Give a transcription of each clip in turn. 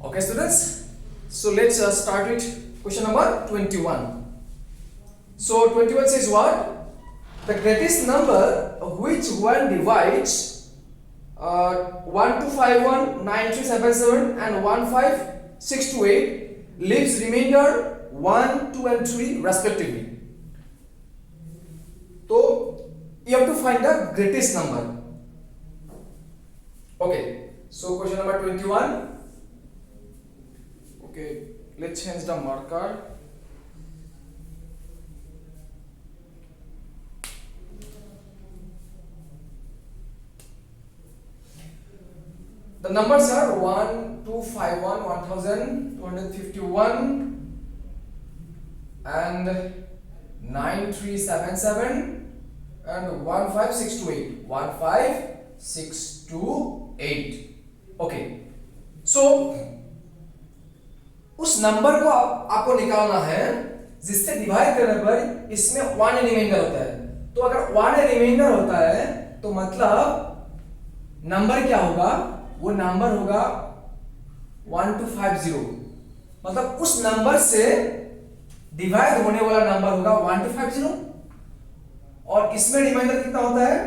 Okay, students. So let's start with question number 21. So 21 says what? The greatest number which one divides 1251, 9377 and 15628 leaves remainder 1, 2 and 3 respectively. So you have to find the greatest number. Okay, so question number 21. Okay, let's change the marker. The numbers are 1251, 1251 and 9377 and 15628. 15628. Okay, so उस number को आपको निकालना है जिससे divide करने पर इसमें 1 reminder होता है. तो अगर 1 रिमाइंडर होता है तो मतलब नंबर क्या होगा? वो नंबर होगा 1250. मतलब उस नंबर से डिवाइड होने वाला नंबर होगा 1250 और इसमें रिमाइंडर कितना होता है?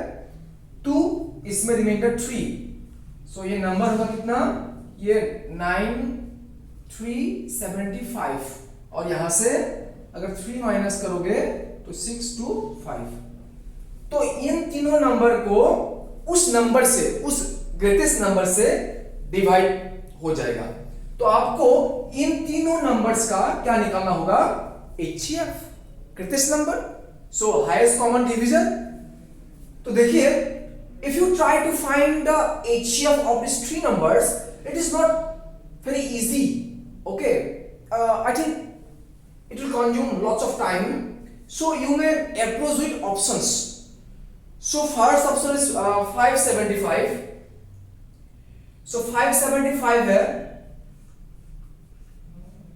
2, इसमें रिमाइंडर 3. सो ये नंबर होगा कितना? ये 9375 और यहां से अगर 3 माइनस करोगे तो 625. तो इन तीनों नंबर को उस नंबर से, उस ग्रेटेस्ट नंबर से डिवाइड हो जाएगा. तो आपको इन तीनों नंबर्स का क्या निकालना होगा? HCF, greatest number. सो हाईएस्ट कॉमन डिवीजन. तो देखिए, if you try to find the HCF of these three numbers, it is not very easy. Okay, I think it will consume lots of time. So you may approach with options. So first option is 575. So 575 है.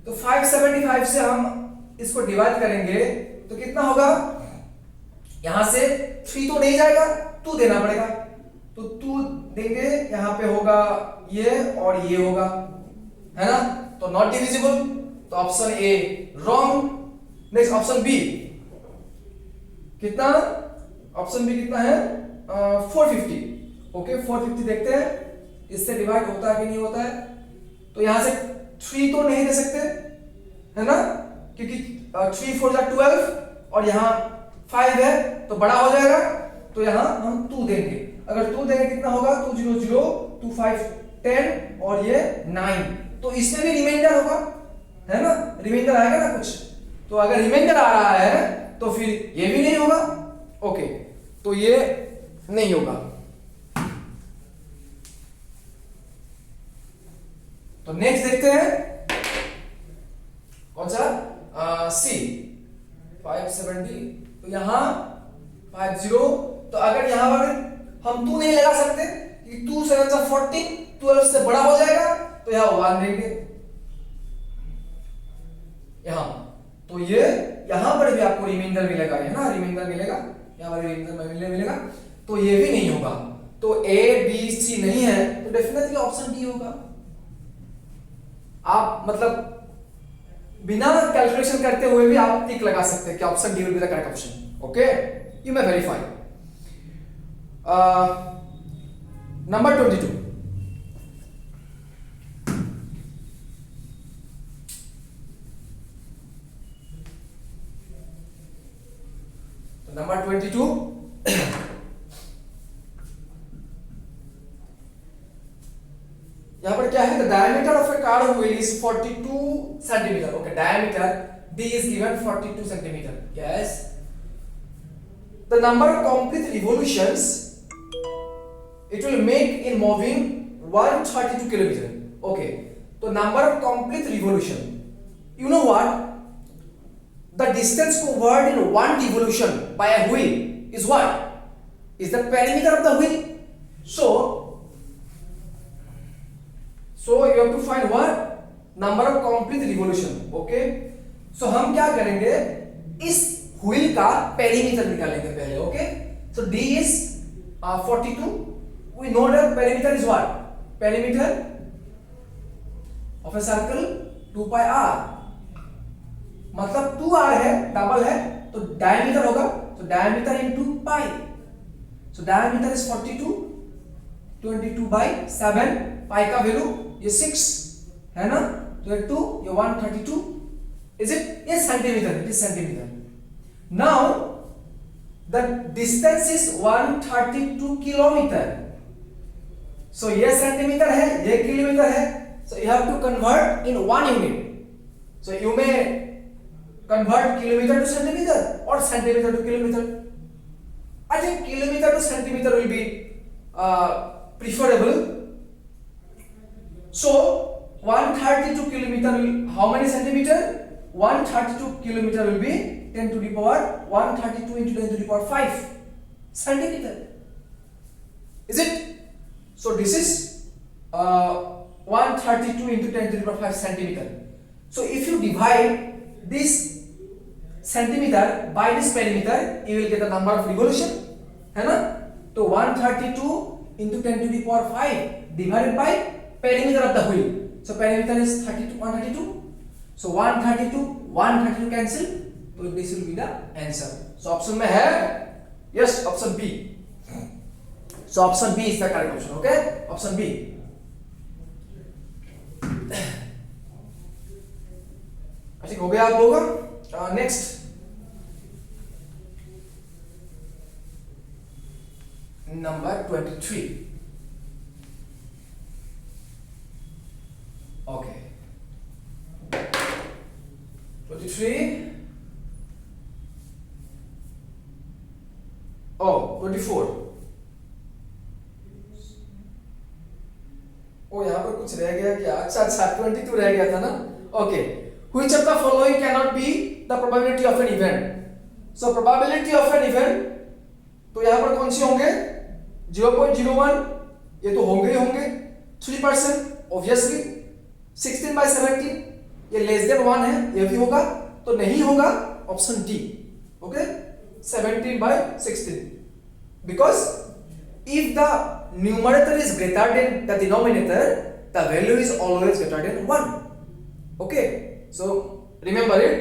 तो 575 से हम इसको divide करेंगे तो कितना होगा? यहां से 3 तो नहीं जाएगा, 2 देना पड़ेगा. तो 2 देंगे, यहां पे होगा ये और ये होगा, है ना? तो नॉट डिविजिबल. तो option A wrong. Next option B. कितना? ऑप्शन बी कितना है? 450. ओके, 450 देखते हैं इससे डिवाइड होता है कि नहीं होता है. तो यहां से 3 तो नहीं दे सकते, है ना, क्योंकि 3 4 12 और यहां 5 है तो बड़ा हो जाएगा. तो यहां हम 2 देंगे. अगर 2 देंगे कितना होगा? 2 0 0 2 5 10 और ये 9. तो इसमें भी रिमाइंडर होगा, है ना? रिमाइंडर आएगा ना कुछ. तो अगर रिमाइंडर आ रहा है तो फिर ये भी नहीं होगा. ओके, तो ये नहीं होगा. तो नेक्स्ट देखते हैं कौन सा? सी 570. तो यहां 50. तो अगर यहां पर हम 2 नहीं लगा सकते क्योंकि 2 7 14, 12 से बड़ा हो जाएगा. तो यहां 1 देंगे यहां. तो ये यहां पर भी आपको रिमाइंडर मिलेगा, है ना? रिमाइंडर मिलेगा, यहां पर रिमाइंडर मिलेगा. तो ये भी नहीं होगा. तो ए बी सी नहीं है तो डेफिनेटली ऑप्शन डी होगा. आप मतलब बिना कैलकुलेशन करते हुए भी आप टिक लगा सकते हैं कि option D will be the correct option. Okay, you may verify. Number 22. Number 22. यहां पर क्या है? The diameter of A car wheel is 42 centimetre. Okay, diameter D is given 42 centimetre. Yes. The number of complete revolutions it will make in moving 132 kilometer. Okay, so number of complete revolution. You know what? The distance covered in one revolution by a wheel is what? Is the perimeter of the wheel. So you have to find what? Number of complete revolution. Okay, so हम क्या करेंगे? इस wheel का perimeter निकालेंगे पहले. Okay, so D is 42. We know that perimeter is what? Perimeter of a circle 2 pi r, मतलब 2r है, double है, तो डायमीटर होगा, तो diameter into pi, so diameter is 42, 22/7, पाई का वैल्यू ये 6 है ना, तो ये 2, ये 132, इज इट, ये centimetre, it is centimetre. Now the distance is 132 kilometre, so ये सेंटीमीटर है, ये किलोमीटर है, so you have to convert in 1 unit, so you may convert kilometer to centimeter or centimeter to kilometer. I think kilometer to centimeter will be preferable. So 132 kilometer will, how many centimeter? 132 kilometer will be 10 to the power 132 into 10 to the power 5 centimeter, is it? So this is 132 into 10 to the power 5 centimeter. So if you divide this centimeter by this perimeter, you will get the number of revolution, है ना? तो 132 into 10 to the power 5 divided by perimeter of the wheel. So perimeter is 132. So 132 cancel. So this will be the answer. So option में है yes, option B. So option B is the correct option. Okay, option B. ठीक हो गया आप लोगों का. Next number 23. Okay 23. ओ 24. ओ यहां पर कुछ रह गया क्या? अच्छा 22 रह गया था ना. Okay, which of the following cannot be the probability of an event? So probability of an event, तो यहां पर कौन से होंगे? 0.01, ये तो होंगे ही होंगे. 3% obviously. 16/17, ये लेस देन 1 है, ये भी होगा. तो नहीं होगा option D. Okay, 17/16, because if the numerator is greater than the denominator, the value is always greater than 1. Okay, so remember it,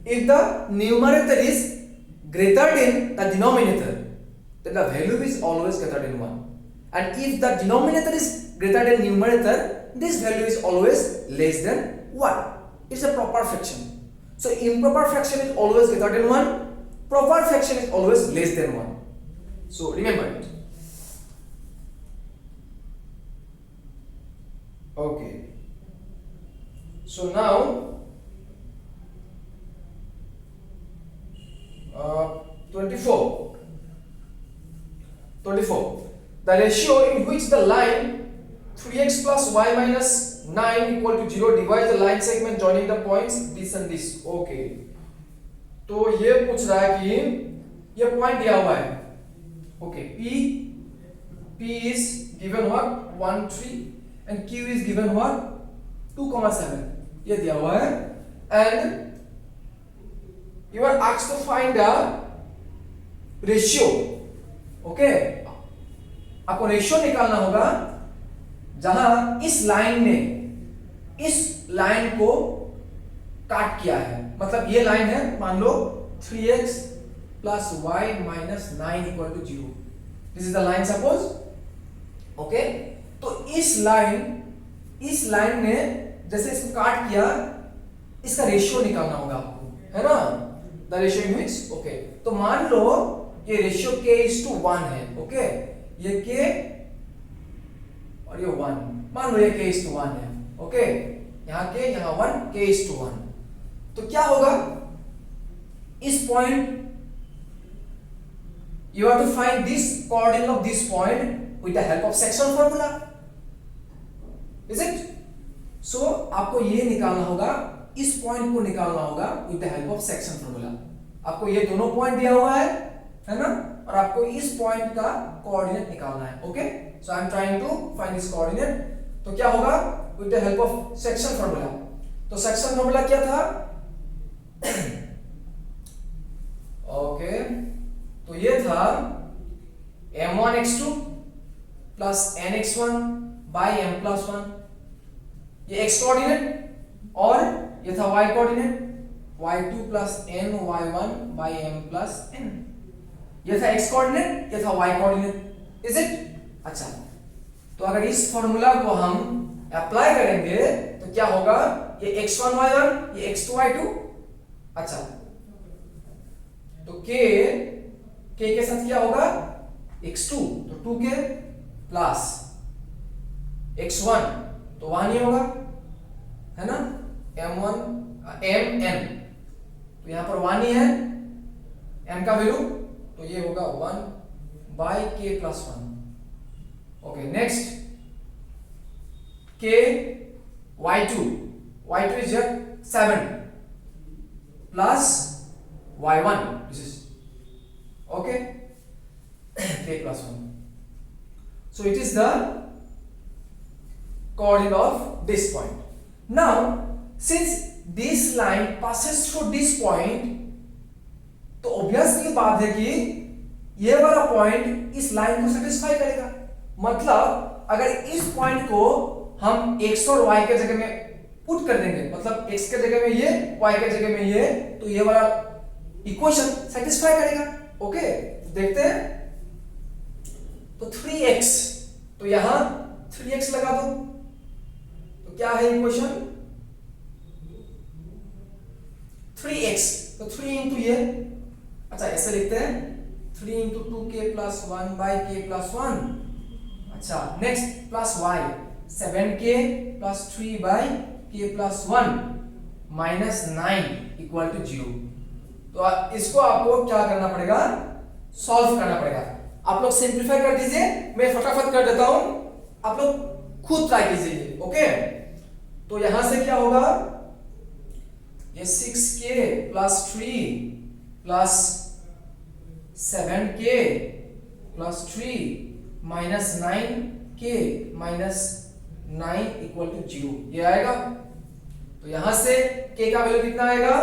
if the numerator is greater than the denominator, then the value is always greater than 1, and if the denominator is greater than numerator, this value is always less than 1. It's a proper fraction. So improper fraction is always greater than 1, proper fraction is always less than 1. So remember it. Okay, so now 24. The ratio in which the line 3x plus y minus 9 equal to 0 divides the line segment joining the points this and this. Okay, तो ये पूछ रहा है कि ये point दिया हुआ है. Okay, P is given what 1 3 and Q is given what 2,7, ये दिया हुआ है, and you are asked to find the ratio. Okay, आपको रेशियो निकालना होगा जहां इस लाइन ने इस लाइन को काट किया है. मतलब ये लाइन है, मान लो 3x plus y minus 9 equal to 0. This is the line suppose. Okay, तो इस लाइन ने जैसे इसको काट किया, इसका रेशियो निकालना होगा आपको, है ना? The ratio in which, okay, तो मान लो ये रेशियो k:1 है. ओके, ये k और ये 1, मान लो ये k:1 है. ओके, यहाँ k यहाँ 1, k:1. तो क्या होगा इस point, you have to find this coordinate of this point with the help of section formula, is it? So आपको ये निकालना होगा, इस पॉइंट को निकालना होगा with the help of section formula. आपको ये दोनों पॉइंट दिया हुआ है ना, और आपको इस पॉइंट का कोऑर्डिनेट निकालना है. Okay, so I am trying to find this coordinate. तो क्या होगा with the help of section formula. तो सेक्शन फॉर्मूला क्या था? ओके, तो ये था m1x2 plus nx1 by m plus 1. ये x कोऑर्डिनेट और ये था y coordinate, y2 plus n y1 by m plus n। ये था x कोऑर्डिनेट, ये था y कोऑर्डिनेट, इज इट? अच्छा, तो अगर इस फॉर्मूला को हम अप्लाई करेंगे तो क्या होगा? ये x1 y1, ये x2 y2। अच्छा, तो k के साथ क्या होगा? x2, तो 2k प्लस x1 तो 1 ही होगा, है ना? m1 mn, तो यहां पर 1 ही है m का वैल्यू, तो ये होगा 1 by k plus 1। Okay, next k y2 is 7 plus y1, this is okay k plus 1, so it is the coordinate of this point. Now since this line passes through this point, तो obviously बात है कि ये वाला point इस line को satisfy करेगा। मतलब अगर इस पॉइंट को हम x और y के जगह में पुट कर देंगे, मतलब x के जगह में ये, y के जगह में ये, तो ये वाला इक्वेशन सेटिस्फाई करेगा। ओके, देखते हैं। तो 3x, तो यहां 3x लगा दो, तो क्या है इक्वेशन? 3x, तो 3 इंटू ये, अच्छा ऐसे लिखते हैं 3 into 2k plus 1 by k plus 1। अच्छा, next plus y 7k plus 3 by k plus 1 minus 9 equal to 0। तो इसको आपको क्या करना पड़ेगा? सॉल्व करना पड़ेगा। आप लोग सिंप्लीफाई कर दीजिए, मैं फटाफट कर देता हूं, आप लोग खुद ट्राई कीजिए। ओके, तो यहां से क्या होगा? ये 6k plus 3 plus 7k plus 3 minus 9k minus 9 equal to 0, ये आएगा। तो यहां से k का वैल्यू कितना आएगा?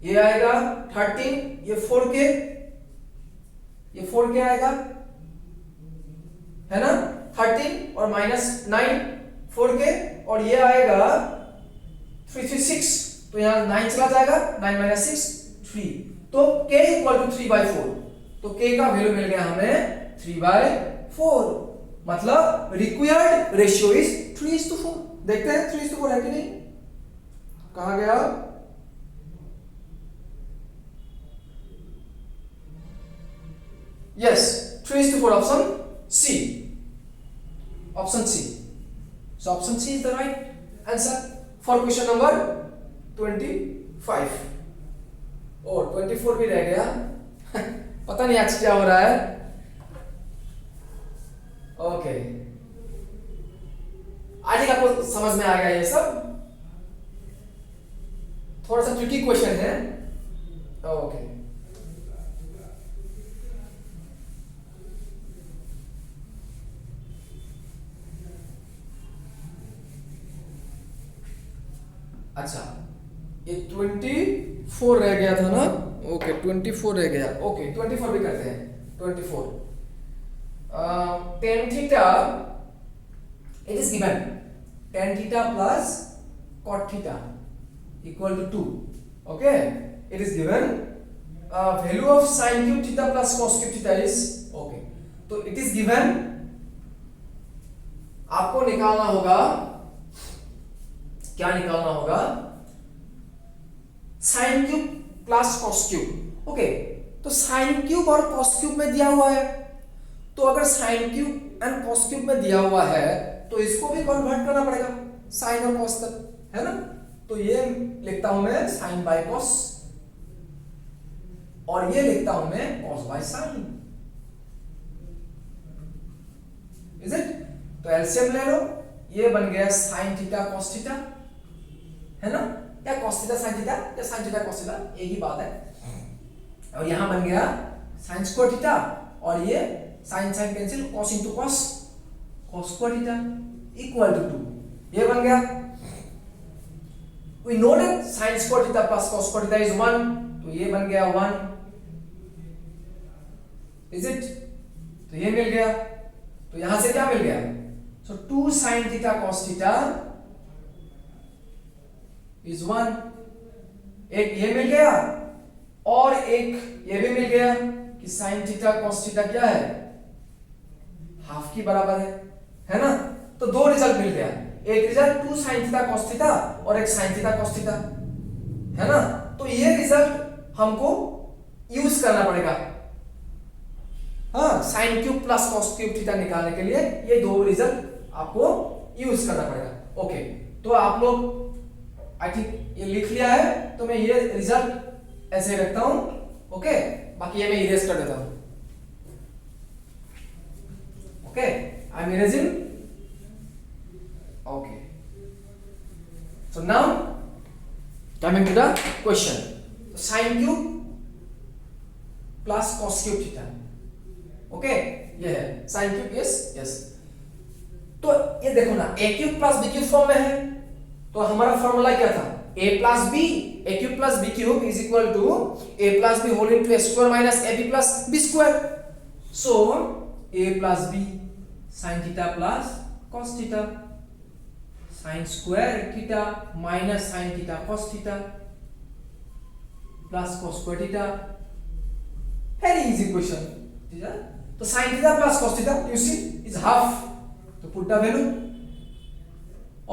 ये आएगा 13, ये 4k, ये 4k आएगा, है ना? 13 और माइनस 9 4k, और ये आएगा 336, तो यहां 9 चला जाएगा, 9 माइनस 6 3, तो k इक्वल टू 3/4। तो k का वैल्यू मिल गया हमें 3/4, मतलब रिक्वायर्ड रेशियो इज 3:4। देखते हैं 3:4 है कि नहीं, कहां गया? Yes, 3:4, option C. Option C. So option C is the right answer for question number 25. और 24 भी रह गया पता नहीं आज क्या हो रहा है। ओके, आज आपको समझ में आ गया ये सब, थोड़ा सा ट्रिकी क्वेश्चन है। ओके, अच्छा, ये 24 रह गया था ना? ओके, 24 रह गया। ओके, 24 भी करते हैं। 24 tan theta, it is given tan theta plus cot theta equal to 2. Okay, it is given value of sin cube theta plus cos cube theta is, okay, तो it is given, आपको निकालना होगा, क्या निकालना होगा? Sine cube plus cos cube. Okay, तो sine cube और cos cube में दिया हुआ है, तो अगर sine cube and cos cube में दिया हुआ है तो इसको भी कन्वर्ट करना पड़ेगा साइन और कॉस तक, है ना? तो ये लिखता हूं मैं साइन बाय कॉस, और ये लिखता हूं मैं cos by sine, is it? तो एलसीएम ले लो, ये बन गया साइन थीटा कॉस थीटा, है ना? या कॉस थीटा साइन थीटा, या साइन थीटा कॉस थीटा, एक ही बात है। और यहां बन गया साइन स्क्वायर थीटा, और ये sine sine cancel, cos into cos, cos square theta equal to 2, ये बन गया। We know that sine square theta plus cos square theta is 1, तो ये बन गया 1, इज इट? तो ये मिल गया, तो यहां से क्या मिल गया? सो 2 sin theta cos theta is 1। एक ये मिल गया और एक ये भी मिल गया कि sin थीटा cos थीटा क्या है, हाफ की बराबर है ना। तो दो रिजल्ट मिल गया, एक result 2 sin theta cos theta और एक sin थीटा cos थीटा, है ना। तो ये रिजल्ट हमको यूज करना पड़ेगा, हाँ, sin cube plus cos cube theta निकालने के लिए ये दो रिजल्ट आपको यूज करना पड़ेगा। ओके, तो आप लोग आई थिंक ये लिख लिया है, तो मैं ये रिजल्ट ऐसे रखता हूं। ओके, बाकी ये मैं इरेज कर देता हूं। Okay, I am erasing. Okay, so now coming to the question, sin cube plus cos cube theta. Okay, ये है sin क्यूब, यस। तो ये देखो ना, a cube plus b cube form में है, तो हमारा फॉर्मूला क्या था, a plus b, a cube plus b cube is equal to a plus b whole into a square minus ab plus b square. So a plus b sin theta plus cos theta, sin square theta minus sin theta cos theta plus cos square theta. Very easy question, ठीक है। तो sin theta plus cos theta you see is half, तो put the value,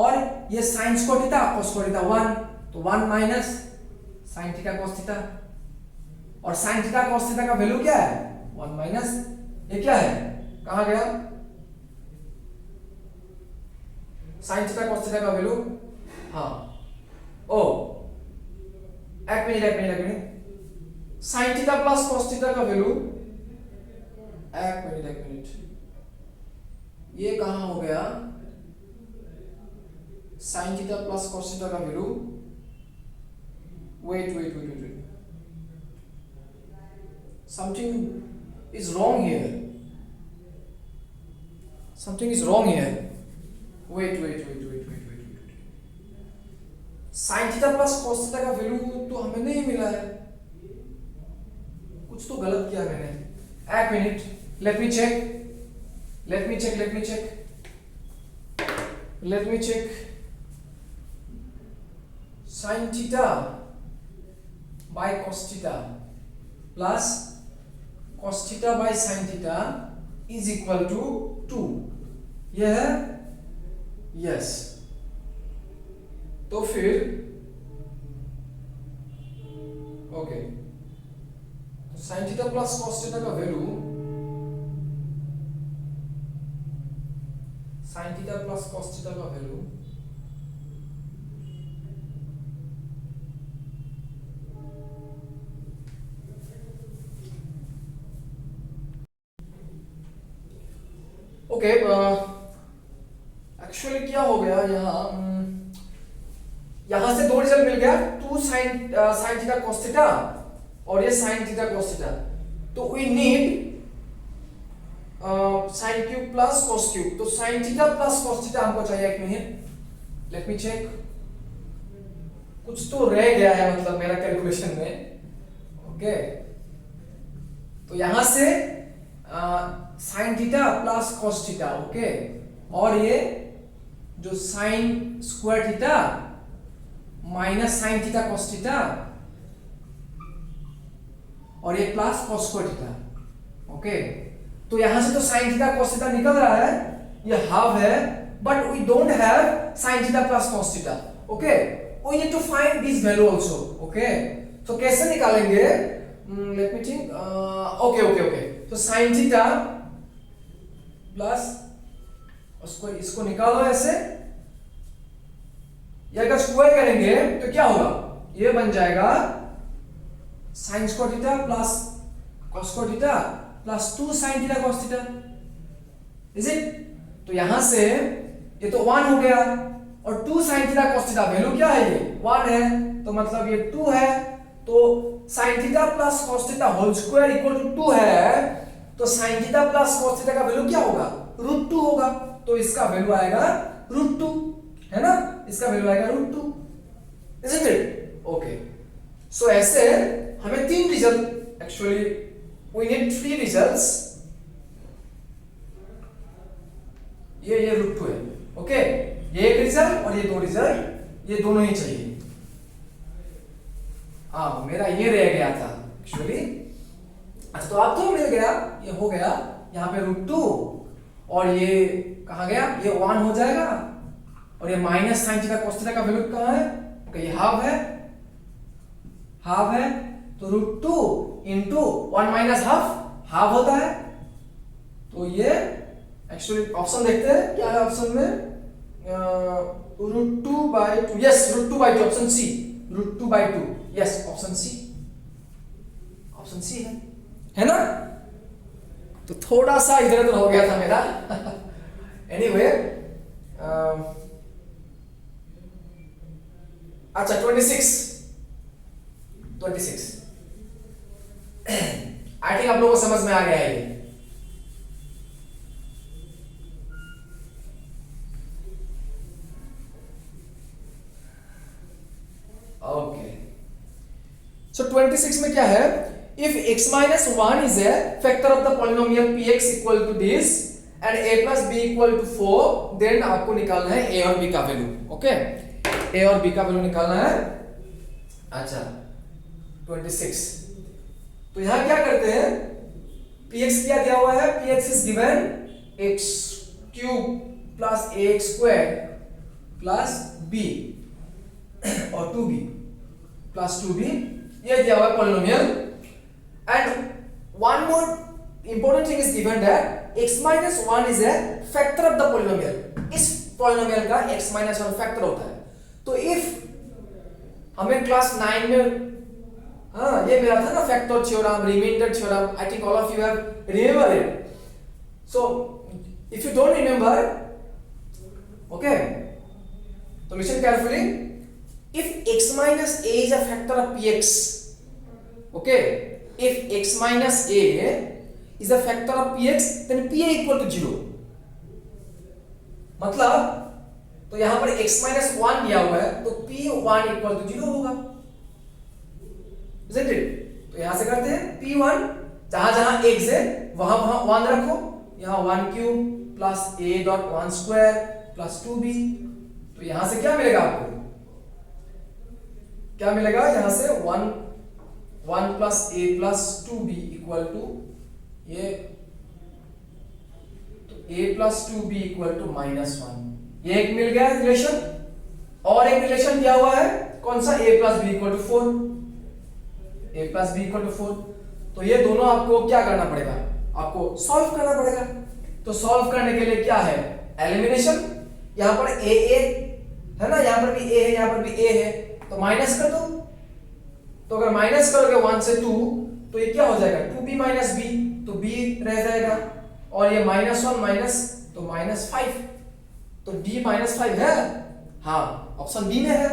और ये sin square theta cos square theta 1, तो 1 minus sin theta cos theta, और sin theta cos theta का value क्या है, 1 माइनस ये क्या है, कहां गया sin थीटा cos थीटा का वैल्यू, हाँ, ओ एक minute, sin theta plus cos theta का वैल्यू, एक मिनट, ये कहां हो गया, sin theta plus cos theta का value, wait, something is wrong here, wait, sin theta plus cos theta का वैल्यू तो हमें नहीं मिला है, कुछ तो गलत किया मैंने। एक minute, let me check sin theta by cos theta plus cos theta by sin theta is equal to 2, यह है, यस। तो फिर ओके, तो sin theta plus cos theta का value, sin theta plus cos theta का value okay, actually क्या हो गया यहां से दो रिजल्ट मिल गया, 2 sin थीटा cos थीटा और ये sin थीटा cos थीटा, तो we need sin cube plus cos cube, तो sin theta plus cos theta हमको चाहिए। एक मिनट, लेट मी चेक, कुछ तो रह गया है मतलब मेरा कैलकुलेशन में। ओके, तो यहां से sin theta plus cos theta, okay, और ये जो sin square theta minus sin theta cos theta, और ये plus cos square theta, okay. तो यहां से तो sin थीटा cos थीटा निकल रहा है, ये हाफ है, but we don't have sin theta plus cos theta, okay. We need to find this value also, okay. तो कैसे निकालेंगे, लेट मी थिंक, ओके, तो sin थीटा प्लस, इसको निकालो ऐसे, ये अगर स्क्वायर करेंगे तो क्या होगा, ये बन जाएगा sin square theta plus cos square theta plus 2 sin theta cos theta, is it. तो यहां से ये तो 1 हो गया, और 2 sin theta cos theta value क्या है, ये 1 है, तो मतलब ये 2 है, तो sin theta plus cos theta whole square equal to 2 है, तो sin theta plus cos theta का वैल्यू क्या होगा, √2 होगा, तो इसका वैल्यू आएगा √2, है ना, इसका वैल्यू आएगा √2, isn't it? ओके, सो ऐसे हमें 3 result, actually we need 3 results, ये रूट 2 है। ओके, ये एक रिजल्ट और ये दो रिजल्ट, ये दोनों ही चाहिए। मेरा ये रह गया था एक्चुअली। अच्छा, तो आप तो मिल गया, ये हो गया यहाँ पे रूट 2 और ये कहाँ गया, ये 1 हो जाएगा और ये minus sine theta cos theta का वैल्यू कहाँ है, तो ये हाफ है, हाफ है, तो रूट 2 इंटू 1 माइनस हाफ होता है। तो ये एक्चुअली ऑप्शन देखते हैं क्या है ऑप्शन में, root 2/2, yes root 2/2, option C, root 2/2, yes option C, option C है ना। तो थोड़ा सा इधर उधर हो गया था मेरा एनीवे अच्छा 26 आई थिंक आप लोगों को समझ में आ गया है ये। ओके, सो 26 में क्या है, if x minus 1 is a factor of the polynomial px equal to this and a plus b equal to 4, then आपको निकालना है a और b का वैल्यू। ओके, a और b का वैल्यू निकालना है। अच्छा 26, तो यहां क्या करते हैं, px क्या दिया हुआ है, px is given x cube plus ax square plus b और 2b plus 2b, ये दिया हुआ है polynomial. And one more important thing is given that x minus 1 is a factor of the polynomial. इस polynomial का x minus 1 factor होता है। तो if हमें क्लास 9 में ये मिला था ना factor theorem, remainder theorem, I think all of you have remembered it. So if you don't remember, okay, so listen carefully. If x minus a is a factor of px, okay, if x minus a is a factor of px, then pa equal to 0। मतलब तो यहां पर x minus 1 दिया हुआ है तो p1 equal to 0 होगा, isn't it? तो यहां से करते हैं p1, जहां जहां x है वहां वहां 1 रखो, यहां 1 cube plus a dot 1 square plus 2b। तो यहां से क्या मिलेगा आपको, क्या मिलेगा, यहां से 1 plus a plus 2b equal to ये, तो a plus 2b equal to -1। ये एक मिल गया रिलेशन, और एक रिलेशन दिया हुआ है कौन सा, a plus b equal to 4, a plus b equal to 4। तो ये दोनों आपको क्या करना पड़ेगा, आपको सॉल्व करना पड़ेगा। तो सॉल्व करने के लिए क्या है, एलिमिनेशन। यहां पर a है ना, यहां पर भी a है, यहां पर भी a है, तो माइनस कर दो। तो अगर माइनस करोगे 1 से 2 तो ये क्या हो जाएगा, 2b माइनस b, तो b रह जाएगा, और ये -1 माइनस तो -5, तो d -5 है, हाँ ऑप्शन बी में है,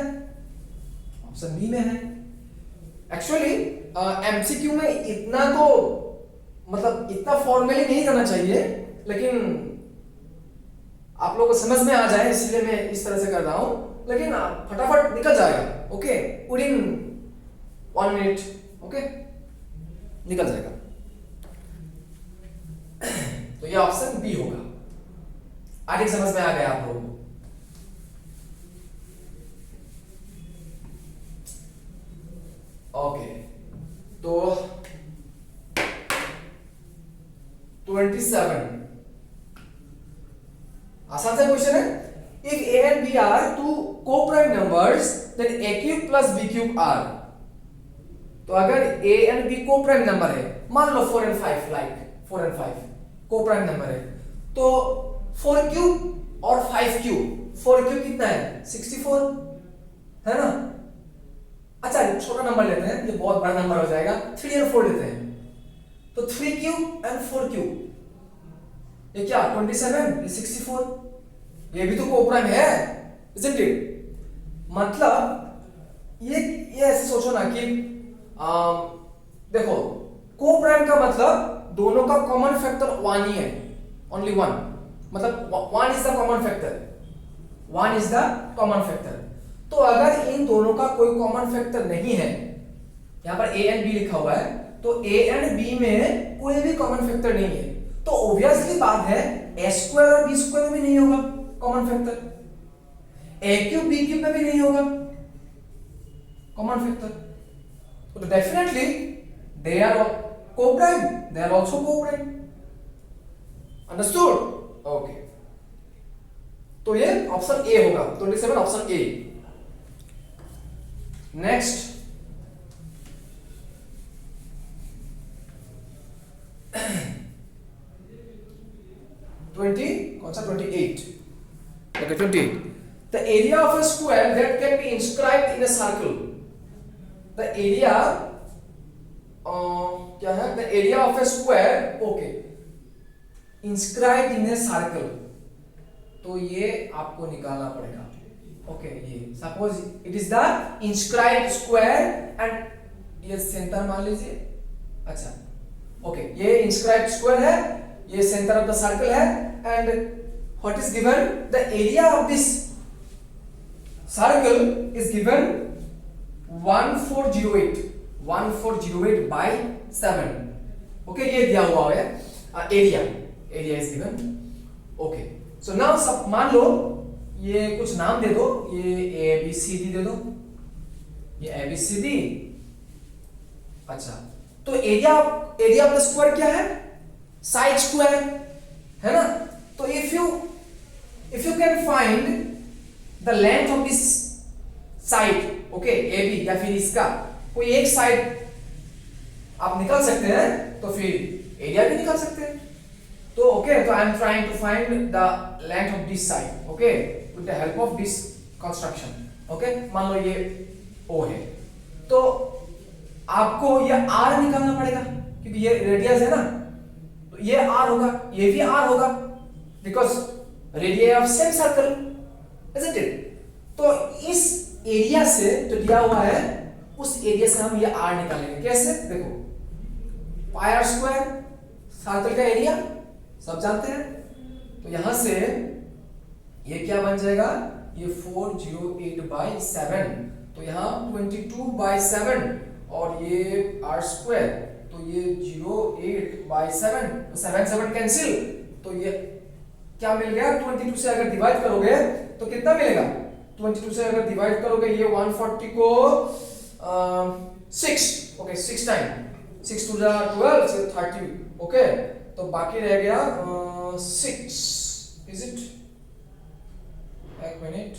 ऑप्शन बी में है। एक्चुअली एमसीक्यू में इतना तो मतलब इतना फॉर्मली नहीं करना चाहिए, लेकिन आप लोगों को समझ में आ जाए इसलिए मैं इस तरह से कर रहा हूं, लेकिन फटाफट निकल जाएगा। ओके, विदिन 1 मिनट, ओके, निकल जाएगा। तो ये ऑप्शन बी होगा। आगे समझ में आ गया आप लोगों को। ओके, तो 27 आसान सा क्वेश्चन है। If a and b are two co-prime numbers, then a cube plus b cube are। तो अगर a and b co-prime number है, मान लो 4 and 5, like 4 and 5 co-prime number है, तो 4 क्यूब और 5 क्यूब, 4 क्यूब कितना है 64 है ना। अच्छा छोटा नंबर लेते हैं, ये बहुत बड़ा नंबर हो जाएगा, 3 और 4 लेते हैं, तो 3 क्यूब एंड 4 क्यूब, ये क्या 27, ये 64, ये भी तो कोप्राइम है, isn't it? मतलब ये ऐसे सोचो ना कि देखो कोप्राइम का मतलब दोनों का कॉमन फैक्टर 1 ही है, ओनली 1, मतलब 1 is the common factor, 1 is the common factor. तो अगर इन दोनों का कोई कॉमन फैक्टर नहीं है, यहां पर a एंड b लिखा हुआ है, तो a एंड b में कोई भी कॉमन फैक्टर नहीं है, तो ऑब्वियसली बात है ए स्क्वायर और बी स्क्वायर में भी नहीं होगा common factor, A cube B cube में भी नहीं होगा कॉमन फैक्टर, तो definitely they are co-prime, they are also co-prime. Understood? Okay. तो ये ऑप्शन ए होगा, 27 ऑप्शन ए। नेक्स्ट 20 कौन सा 28? Okay, 28. The area of a square that can be inscribed in a circle. The area क्या है? The area of a square, okay, inscribed in a circle. तो ये आपको निकालना पड़ेगा। ओके, ये suppose it is the inscribed square and ये centre मान लीजिए। अच्छा, ओके, ये इंस्क्राइब्ड स्क्वायर है, ये सेंटर ऑफ द सर्कल है, and what is given? The area of this circle is given 1408 by 7। Okay, ये दिया हुआ है area is given. Okay, so now सब मान लो ये कुछ नाम दे दो, ये ए बी सी डी दे दो, ये ए बी सी डी। अच्छा, तो एरिया ऑफ द स्क्वायर क्या है? साइड स्क्वायर है ना। तो if you can find the length of this side, okay, A B, या फिर इसका कोई एक साइड आप निकाल सकते हैं, तो फिर एरिया भी निकाल सकते हैं। तो ओके, तो I am trying to find the length of this side, okay, with the help of this construction. Okay, मान लो ये ओ है, तो आपको ये आर निकालना पड़ेगा क्योंकि ये रेडियस है ना, तो ये आर होगा, ये भी आर होगा, because radius of same circle, isn't it? तो इस एरिया से जो दिया हुआ है उस एरिया से हम ये आर निकालेंगे। कैसे? देखो, पाई आर स्क्वायर सर्कल का एरिया सब जानते हैं, तो यहां से ये क्या बन जाएगा? ये 408 by 7, तो यहाँ 22 by 7, और ये आर स्क्वायर, तो ये 08 by 7, तो 7 कैंसिल, तो ये क्या मिल गया? 22 से अगर डिवाइड करोगे तो कितना मिलेगा? 22 से अगर डिवाइड करोगे ये 140 को 6, okay, 6 time 6 to the 12 so 30, okay, तो बाकी रह गया 6, इज इट? एक मिनट,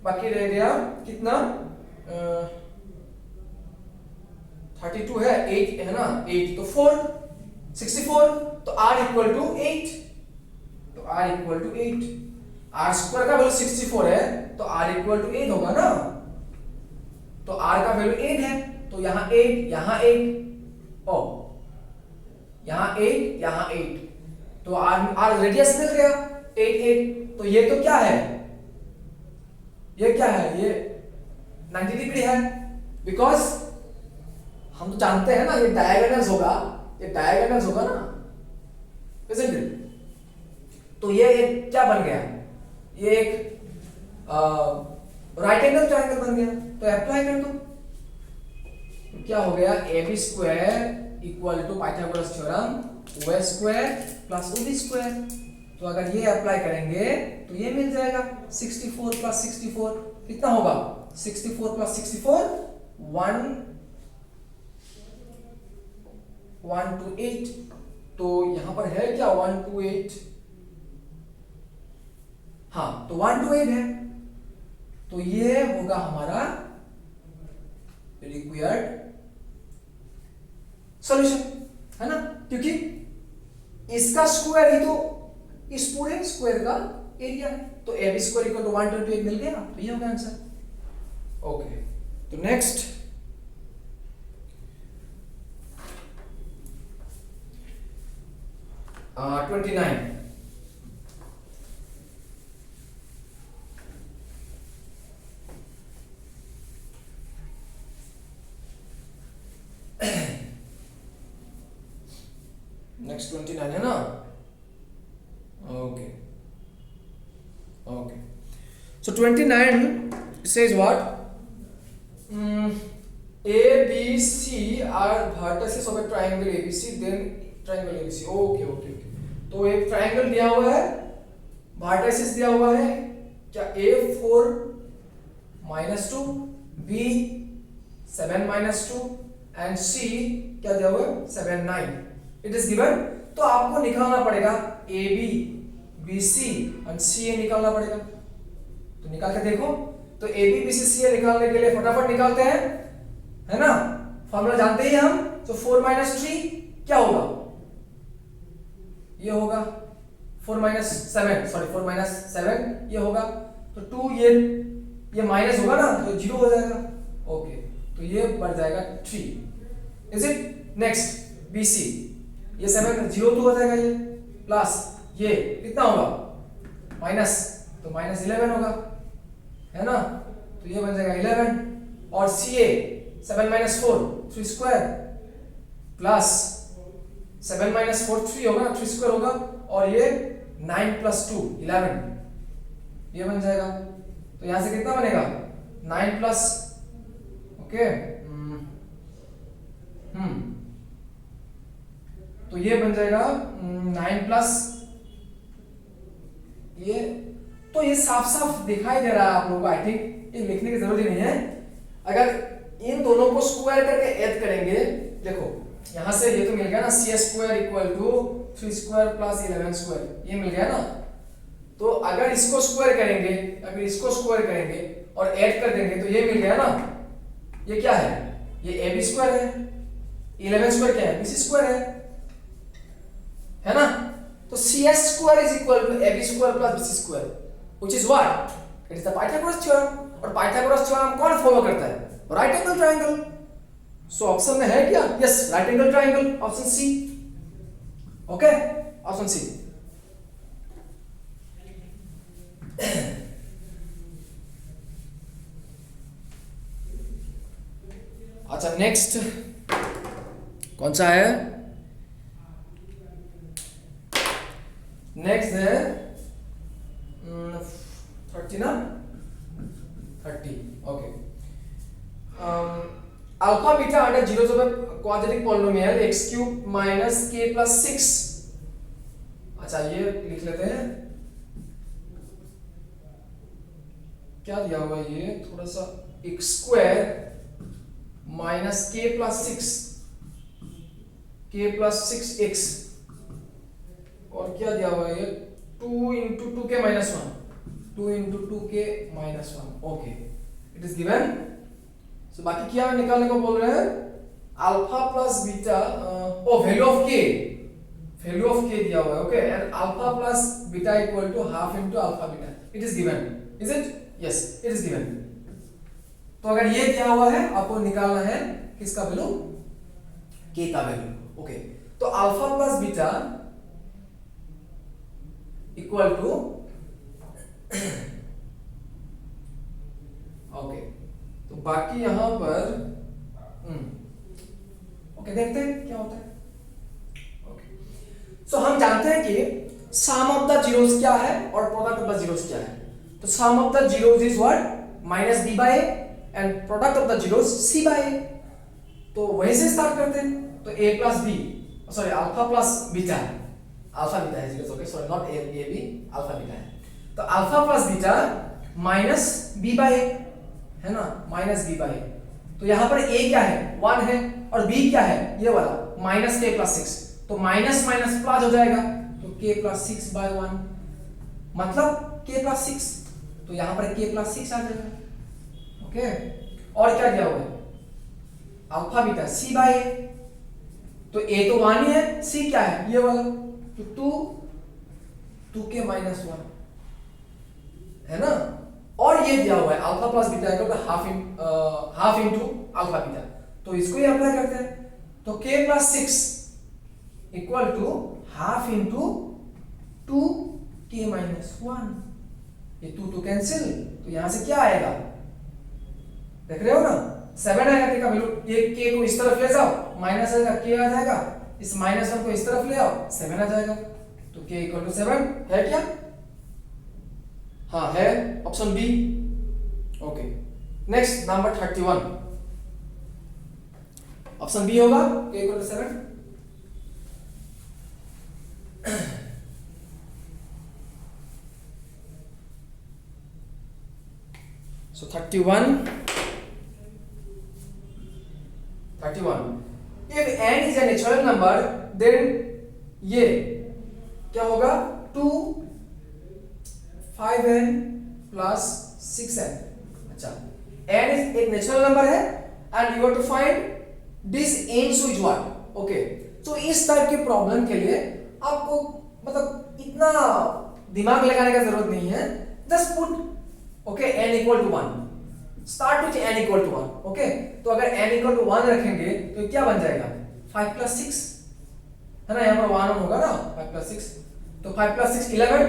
बाकी रह गया कितना? 32 है, 8 है ना, 8 तो 4, 64, तो r इक्वल टू 8, तो r equal to 8, r square का वैल्यू 64 है, तो r इक्वल टू 8 होगा ना, तो r का वैल्यू 8 है, तो यहाँ 8, यहाँ 8, ओ यहाँ 8, यहाँ 8, तो r रेडियस मिल गया 8, 8, तो ये तो क्या है? ये क्या है? ये 90 डिग्री है, बिकॉज हम तो जानते हैं ना ये डायगोनल्स होगा, ये डायगोनल्स होगा ना, isn't it? तो ये एक क्या बन गया? ये एक राइट एंगल ट्रायंगल बन गया, तो अप्लाई कर दो, तो क्या हो गया? A B square equal to Pythagoras theorem O square plus O B square. तो अगर ये अप्लाई करेंगे तो ये मिल जाएगा 64 प्लस 64 कितना होगा? 64 प्लस 64 128, तो यहां पर है क्या? 128, हाँ, तो 128 है, तो ये होगा हमारा रिक्वायर्ड सॉल्यूशन, है ना, क्योंकि इसका स्क्वायर ही तो इस पूरे स्क्वायर का एरिया है, तो A B square equal to 128 मिल गया, तो ये होगा आंसर। ओके, तो नेक्स्ट 29, नेक्स्ट 29 है ना। Okay, okay, so 29 says what? A, B, C are vertices of a triangle ABC, then triangle ABC, okay okay okay. तो एक ट्रायंगल दिया हुआ है, वर्टिसेस दिया हुआ है क्या, A4 -2, B 7 -2 एंड C क्या दिया हुआ है 7 9, इट इज गिवन। तो आपको निकालना पड़ेगा AB BC और CA निकालना पड़ेगा। तो निकाल के देखो। तो AB BC CA निकालने के लिए फटाफट निकालते हैं, है ना, फॉर्मूला जानते ही हम। तो 4 - 3 क्या होगा, ये होगा 4 - 7, सॉरी 4 - 7 ये होगा। तो 2 ये माइनस होगा ना, तो 0 हो जाएगा, ओके। तो ये बढ़ जाएगा 3, इज इट। नेक्स्ट BC, ये 7 0 तो हो जाएगा, ये प्लस ये कितना होगा माइनस, तो -11 होगा, है ना। तो ये बन जाएगा 11 और CA 7 - 4 3 स्क्वायर प्लस 7 - 4 3 होगा ना, 3 स्क्वायर होगा और ये 9 + 2 11, ये बन जाएगा। तो यहां से कितना बनेगा 9 प्लस, ओके, तो ये बन जाएगा 9 प्लस ये। तो ये साफ साफ दिखाई दे रहा है आप लोगों को, आई थिंक ये लिखने की जरूरत ही नहीं है। अगर इन दोनों को स्क्वायर करके ऐड करेंगे, देखो यहां से ये तो मिल गया ना, C² = 3 स्क्वायर प्लस 11 स्क्वायर, ये मिल गया ना। तो अगर इसको स्क्वायर करेंगे, अगर इसको स्क्वायर करेंगे और ऐड कर देंगे तो ये मिल गया ना, ये क्या है, ये AB² है, 11² क्या है, BC² है ना। तो CS² = AB² + BC², which is what? It is the Pythagoras theorem। और Pythagoras theorem कौन फॉलो करता है, right angle triangle. So option में है क्या, yes, right angle triangle, option C, okay, option C. अच्छा नेक्स्ट कौन सा है, नेक्स्ट है 30 ना, 30, ओके। अल्फा बीटा अंडर 0 जब क्वाड्रेटिक पॉलिनोमियल x³ - k + 6। अच्छा ये लिख लेते हैं, क्या दिया हुआ है ये, थोड़ा सा x² - k + 6, k + 6x, और क्या दिया हुआ है ये 2 × 2k - 1, 2 × 2k - 1, okay, it is given. So बाकी क्या निकालने को बोल रहे हैं, alpha plus beta, value of k, value of k दिया हुआ है, okay, and alpha plus beta = ½ × alpha beta, it is given, is it, yes it is given. तो अगर ये दिया हुआ है, आपको निकालना है किसका वैल्यू, k का वैल्यू, ओके। तो alpha plus beta equal to, okay, तो बाकी यहां पर ओके देखते हैं क्या होता है, ओके। सो हम जानते हैं कि सम ऑफ द जीरोस क्या है और प्रोडक्ट ऑफ द जीरोस क्या है। तो sum of the zeros is what, -b/a and product of the zeros c/a। तो वहीं से स्टार्ट करते हैं। तो a + b, sorry alpha plus beta, alpha beta है zeros, okay, sorry not a b, alpha beta है। तो अल्फा प्लस बीटा -b/a है ना, -b/a। तो यहां पर a क्या है 1 है और b क्या है ये वाला -k + 6, तो माइनस माइनस प्लस हो जाएगा, तो k + 6/1 मतलब k + 6, तो यहां पर k + 6 आ जाएगा, ओके। और क्या दिया हुआ है, अल्फा बीटा c/a, तो a तो 1 ही है, c क्या है ये वाला, तो 2k - 1 है ना। और ये दिया हुआ है alpha plus beta half into alpha beta, तो इसको ही अप्लाई करते हैं। तो k + 6 = ½ इंटू 2k - 1, ये 2 तो कैंसिल, तो यहां से क्या आएगा देख रहे हो ना, 7 आएगा k का वैल्यू। ये k को इस तरफ ले जाओ, माइनस आएगा, k आ जाएगा, इस -1 को इस तरफ ले आओ, 7 आ जाएगा। तो k = 7 है क्या, हाँ है, option B, okay. Next number 31, option B होगा, k = 7। So 31. If n is a natural number, then ये क्या होगा? 2 5n plus 6n. अच्छा, n is एक नेचुरल नंबर है and you have to find this n so is what? Okay. तो इस type की प्रॉब्लम के लिए आपको मतलब इतना दिमाग लगाने का जरूरत नहीं है. Just put okay n equal to 1. Start with n equal to 1. Okay. तो अगर n equal to 1 रखेंगे तो क्या बन जाएगा? 5 plus 6 है ना, यहाँ पर 1 होगा ना, 5 plus 6 तो 5 plus 6 11,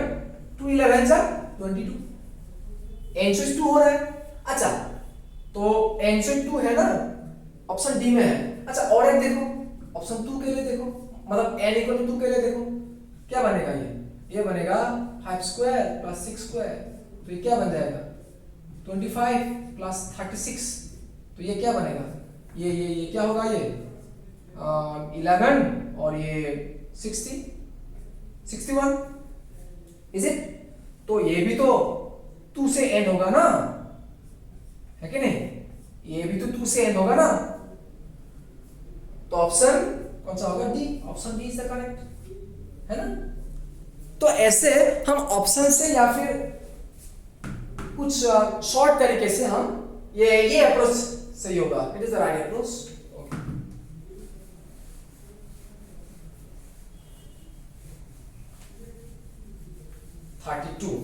2 11 जा 22, n से 2 हो रहा है. अच्छा, तो n से 2 है ना, ऑप्शन डी में है. अच्छा, और एक देखो, ऑप्शन 2 के लिए देखो, मतलब n equal to 2 के लिए देखो क्या बनेगा. ये बनेगा 5 square plus 6 square, तो ये क्या बन जाएगा? 25 plus 36, तो ये क्या बनेगा? ये क्या होगा? ये 11 और ये 61 इज इट. तो ये भी तो 2 से n होगा ना, है कि नहीं? ये भी तो 2 से n होगा ना. तो ऑप्शन कौन सा होगा? D. Option D is the correct, है ना. तो ऐसे हम ऑप्शन से या फिर कुछ शॉर्ट तरीके से हम ये अप्रोच सही होगा. It is the right approach. 32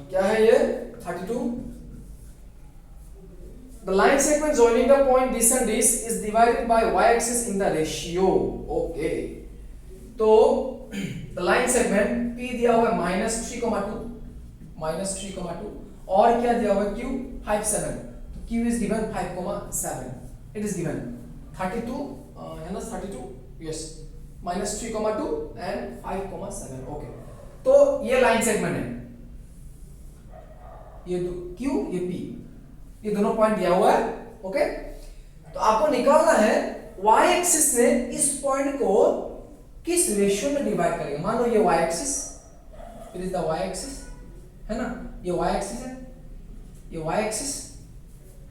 क्या है ये? 32. The line segment joining the point this and this is divided by y-axis in the ratio. Okay. तो the line segment P दिया हुआ है -3,2 और क्या दिया हुआ है? Q 5 7. तो Q is given 5,7. It is given 32 है ना, 32 yes, -3,2 and 5,7. Okay. तो ये लाइन सेगमेंट है, ये Q ये P, ये दोनों पॉइंट दिया हुआ है. ओके. तो आपको निकालना है y एक्सिस ने इस पॉइंट को किस रेशियो में डिवाइड करेगा. मान लो ये y axis, it is the y axis, है ना, ये y एक्सिस है, ये y एक्सिस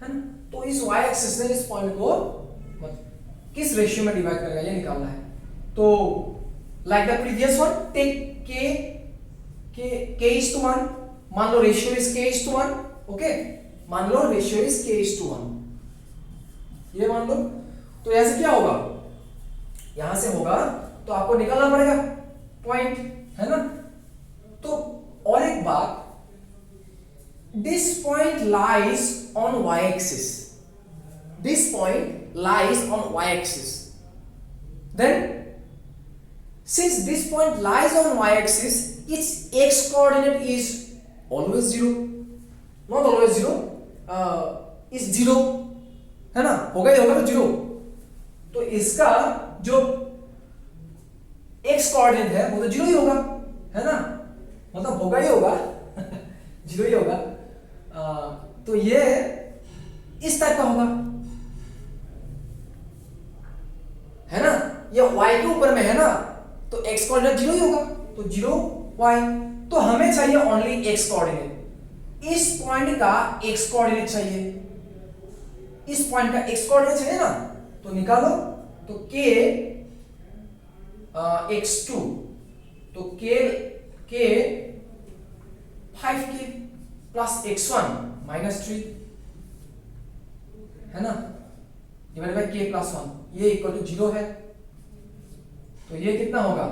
है ना. तो इस y एक्सिस ने इस पॉइंट को किस रेशियो में डिवाइड करेगा ये निकालना है. तो like the previous one, take k is to 1. मान लो ratio is k is to 1. Okay, मान लो ratio is k is to 1, ये मान लो. तो यहां से क्या होगा? यहां से होगा तो आपको निकालना पड़ेगा पॉइंट, है ना. तो और एक बात, this point lies on y axis, this point lies on y axis. Then since this point lies on y axis, its x coordinate is always 0, not always 0, is 0, है ना. होगा तो 0. तो इसका जो x कोऑर्डिनेट है वो तो 0 ही होगा, है ना, मतलब होगा ही होगा 0 ही होगा. तो ये इस टाइप का होगा, है ना. ये y के ऊपर में है ना, तो x कोऑर्डिनेट 0 ही होगा, तो 0 y. तो हमें चाहिए ओनली x कोऑर्डिनेट. इस पॉइंट का x कोऑर्डिनेट चाहिए, इस पॉइंट का x कोऑर्डिनेट चाहिए ना. तो निकालो. तो k x2, तो k 5k प्लस x1 -3, है ना, डिवाइडेड बाय k प्लस 1, ये इक्वल टू 0 है. तो ये कितना होगा?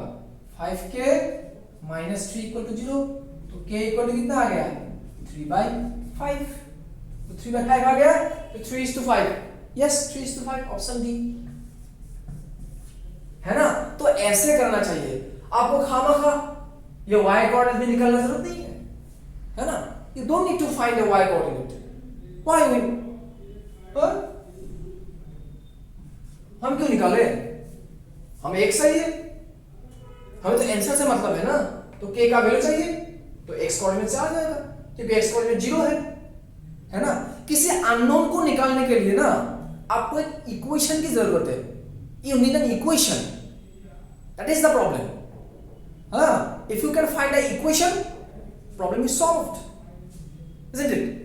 5k -3 equal to 0. तो k इक्वल टू कितना आ गया? 3/5. तो 3/5 आ गया, तो 3:5. यस, 3:5, ऑप्शन डी, है ना. तो ऐसे करना चाहिए आपको. खामखा ये y कोऑर्डिनेट भी निकालना जरूरत नहीं है ना. You don't need to find the y coordinate. Why we हम क्यों निकाले? हमें x चाहिए, हमें तो आंसर से मतलब है ना. तो k का वैल्यू चाहिए तो x कोऑर्डिनेट से आ जाएगा, क्योंकि x कोऑर्डिनेट 0 है ना. किसी अननोन को निकालने के लिए ना आपको एक इक्वेशन की जरूरत है. You need an equation, that is the problem. हाँ, if you can find a equation problem is solved, isn't it?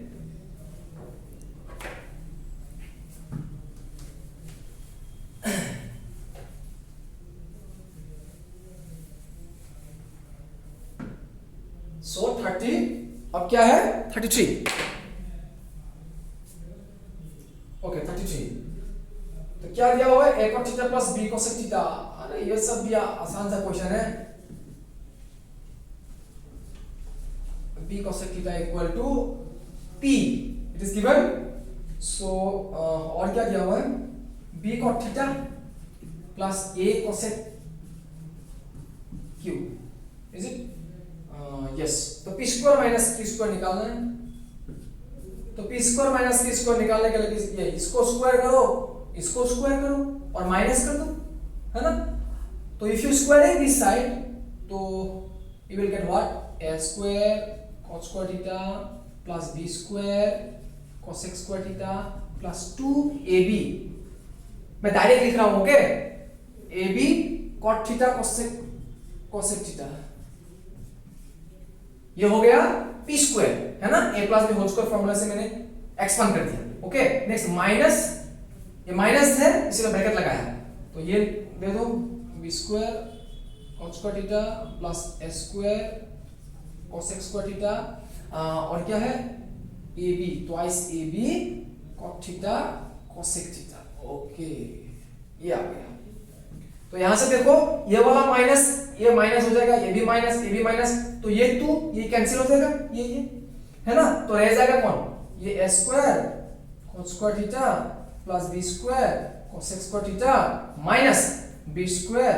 So 30 अब क्या है 33. ओके 33. तो क्या दिया हुआ है a cos theta plus b cos theta. अरे ये सब भी आसान सा क्वेश्चन है. b cos theta equal to p, it is given. So और क्या दिया हुआ है b cos theta plus a cos q, is it? Yes. तो p square minus q square निकालना है. तो p square minus q square निकालने के लिए ये इसको स्क्वायर करो, इसको स्क्वायर करो और माइनस कर दो, है ना? तो if you squaring this side तो you will get what a square cos square theta plus b square cos square theta plus 2ab. मैं डायरेक्ट लिख रहा हूं. Okay ab cot theta cos theta, ये हो गया p स्क्वायर, है ना? a plus b whole square formula से मैंने एक्सपांड कर दिया. ओके नेक्स्ट माइनस, ये माइनस है इसलिए ब्रैकेट लगाया. तो ये दे दो b square cos square theta plus s square cos square theta और क्या है ab twice ab cot theta cos theta. Okay ये आ गया. तो यहां से देखो ये वाला माइनस, ये माइनस हो जाएगा, ये भी माइनस, तो ये 2 ये कैंसिल हो जाएगा, ये है ना? तो रह जाएगा कौन? ये a square cos square theta plus b square cos square theta minus b square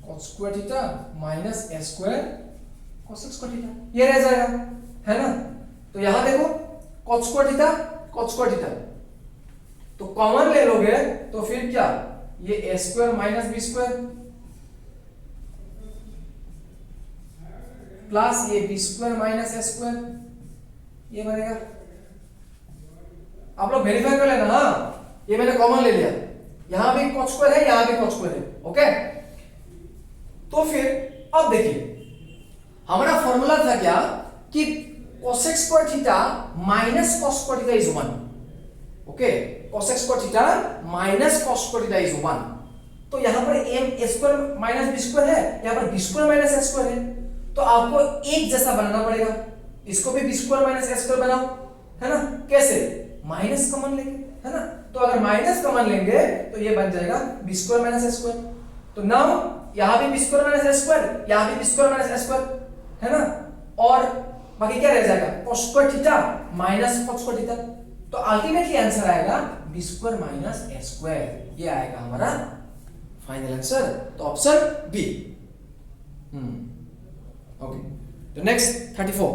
cos square theta minus a square cos square theta, ये रह जाएगा, है ना? तो यहां देखो cos स्क्वायर थीटा तो कॉमन ले लोगे तो फिर क्या, ये a square minus b square plus ये b square minus a square, ये बनेगा. आप लोग वेरीफाई कर लेना. हाँ ये मैंने कॉमन ले लिया, यहां भी cos स्क्वायर है, यहां भी cos स्क्वायर है. ओके तो फिर अब देखिए हमारा फॉर्मूला था क्या कि cos square theta minus cos square theta is 1. Okay cos square theta minus cos square theta is 1. तो यहां पर a square minus b square है, यहां पर b square minus a square है. तो आपको एक जैसा बनाना पड़ेगा. इसको भी b square minus a square बनाओ, है ना? कैसे? माइनस कॉमन लेंगे, है ना? तो अगर माइनस कॉमन लेंगे तो ये बन जाएगा b square minus a square. तो नाउ यहां भी b square minus a square, यहां भी b square minus a square, है ना? और बाकी क्या रह जाएगा cos square theta minus cos square theta. तो अल्टीमेटली आंसर आएगा b square minus a square. ये आएगा हमारा फाइनल आंसर. तो ऑप्शन बी. ओके तो नेक्स्ट 34.